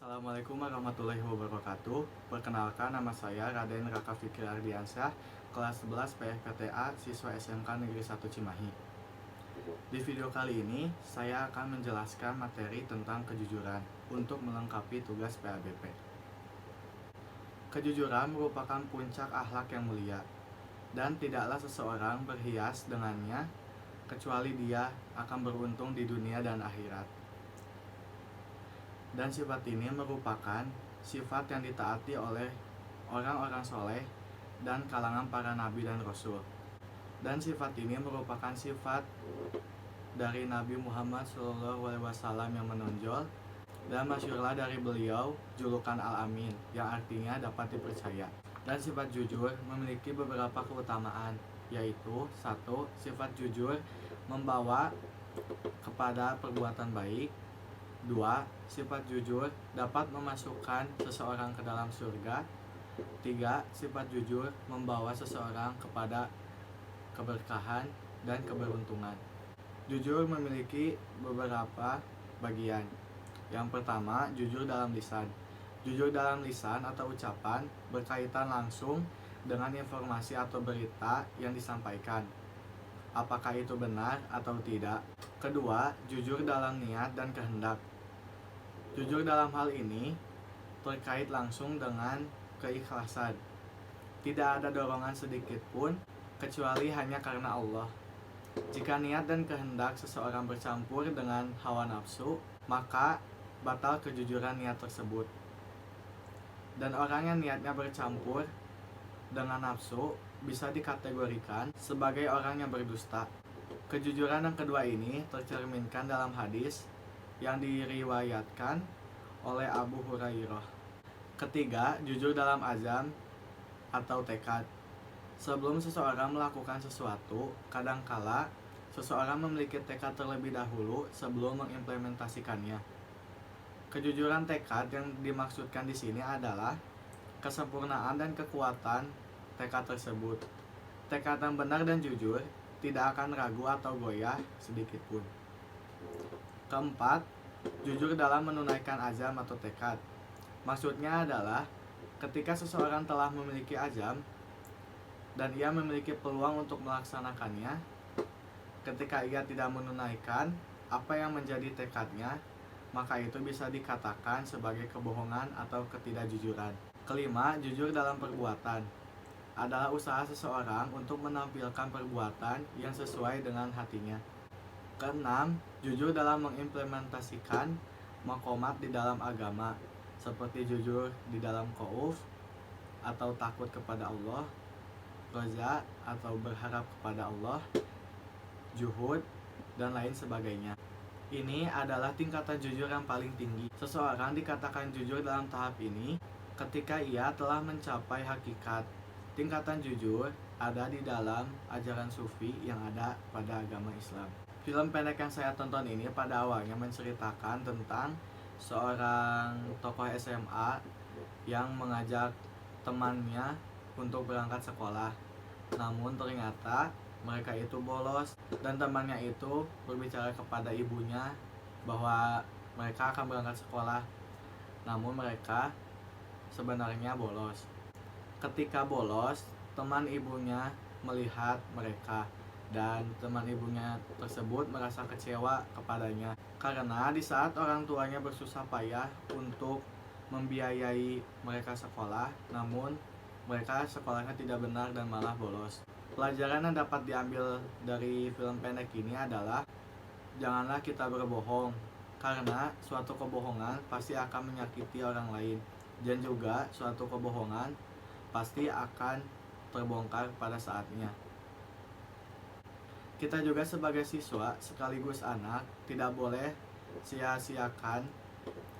Assalamualaikum warahmatullahi wabarakatuh. Perkenalkan, nama saya Raden Raka Fikri Ardiansyah, kelas 11 PFPTA, siswa SMK Negeri 1 Cimahi. Di video kali ini, saya akan menjelaskan materi tentang kejujuran untuk melengkapi tugas PABP. Kejujuran merupakan puncak akhlak yang mulia, dan tidaklah seseorang berhias dengannya, kecuali dia akan beruntung di dunia dan akhirat. Dan sifat ini merupakan sifat yang ditaati oleh orang-orang soleh dan kalangan para nabi dan rasul. Dan sifat ini merupakan sifat dari Nabi Muhammad SAW yang menonjol, dan masyhurlah dari beliau julukan Al-Amin, yang artinya dapat dipercaya. Dan sifat jujur memiliki beberapa keutamaan, yaitu 1. Sifat jujur membawa kepada perbuatan baik. 2. Sifat jujur dapat memasukkan seseorang ke dalam surga. 3. Sifat jujur membawa seseorang kepada keberkahan dan keberuntungan. Jujur memiliki beberapa bagian. Yang pertama, jujur dalam lisan. Jujur dalam lisan atau ucapan berkaitan langsung dengan informasi atau berita yang disampaikan, apakah itu benar atau tidak. Kedua, jujur dalam niat dan kehendak. Jujur dalam hal ini terkait langsung dengan keikhlasan. Tidak ada dorongan sedikit pun, kecuali hanya karena Allah. Jika niat dan kehendak seseorang bercampur dengan hawa nafsu, maka batal kejujuran niat tersebut. Dan orang yang niatnya bercampur dengan nafsu bisa dikategorikan sebagai orang yang berdusta. Kejujuran yang kedua ini tercerminkan dalam hadis yang diriwayatkan oleh Abu Hurairah. Ketiga, jujur dalam azam atau tekad. Sebelum seseorang melakukan sesuatu, kadangkala seseorang memiliki tekad terlebih dahulu sebelum mengimplementasikannya. Kejujuran tekad yang dimaksudkan di sini adalah kesempurnaan dan kekuatan tekad tersebut. Tekad yang benar dan jujur tidak akan ragu atau goyah sedikit pun. Keempat, jujur dalam menunaikan azam atau tekad. Maksudnya adalah ketika seseorang telah memiliki azam dan ia memiliki peluang untuk melaksanakannya, ketika ia tidak menunaikan apa yang menjadi tekadnya, maka itu bisa dikatakan sebagai kebohongan atau ketidakjujuran. Kelima, jujur dalam perbuatan adalah usaha seseorang untuk menampilkan perbuatan yang sesuai dengan hatinya. Keenam, jujur dalam mengimplementasikan maqamat di dalam agama, seperti jujur di dalam khauf atau takut kepada Allah, roja atau berharap kepada Allah, juhud, dan lain sebagainya. Ini adalah tingkatan jujur yang paling tinggi. Seseorang dikatakan jujur dalam tahap ini ketika ia telah mencapai hakikat. Tingkatan jujur ada di dalam ajaran sufi yang ada pada agama Islam. Film pendek yang saya tonton ini pada awalnya menceritakan tentang seorang tokoh SMA yang mengajak temannya untuk berangkat sekolah. Namun ternyata mereka itu bolos, dan temannya itu berbicara kepada ibunya bahwa mereka akan berangkat sekolah. Namun mereka sebenarnya bolos. Ketika bolos, teman ibunya melihat mereka, dan teman ibunya tersebut merasa kecewa kepadanya karena di saat orang tuanya bersusah payah untuk membiayai mereka sekolah, namun mereka sekolahnya tidak benar dan malah bolos. Pelajaran yang dapat diambil dari film pendek ini adalah janganlah kita berbohong, karena suatu kebohongan pasti akan menyakiti orang lain, dan juga suatu kebohongan pasti akan terbongkar pada saatnya. Kita juga sebagai siswa sekaligus anak tidak boleh sia-siakan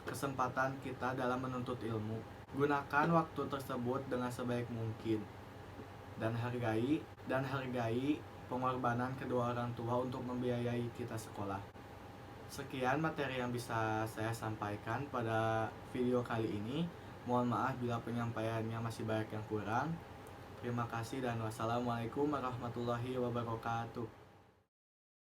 kesempatan kita dalam menuntut ilmu. Gunakan waktu tersebut dengan sebaik mungkin, dan hargai pengorbanan kedua orang tua untuk membiayai kita sekolah. Sekian materi yang bisa saya sampaikan pada video kali ini. Mohon maaf bila penyampaiannya masih banyak yang kurang. Terima kasih dan wassalamualaikum warahmatullahi wabarakatuh.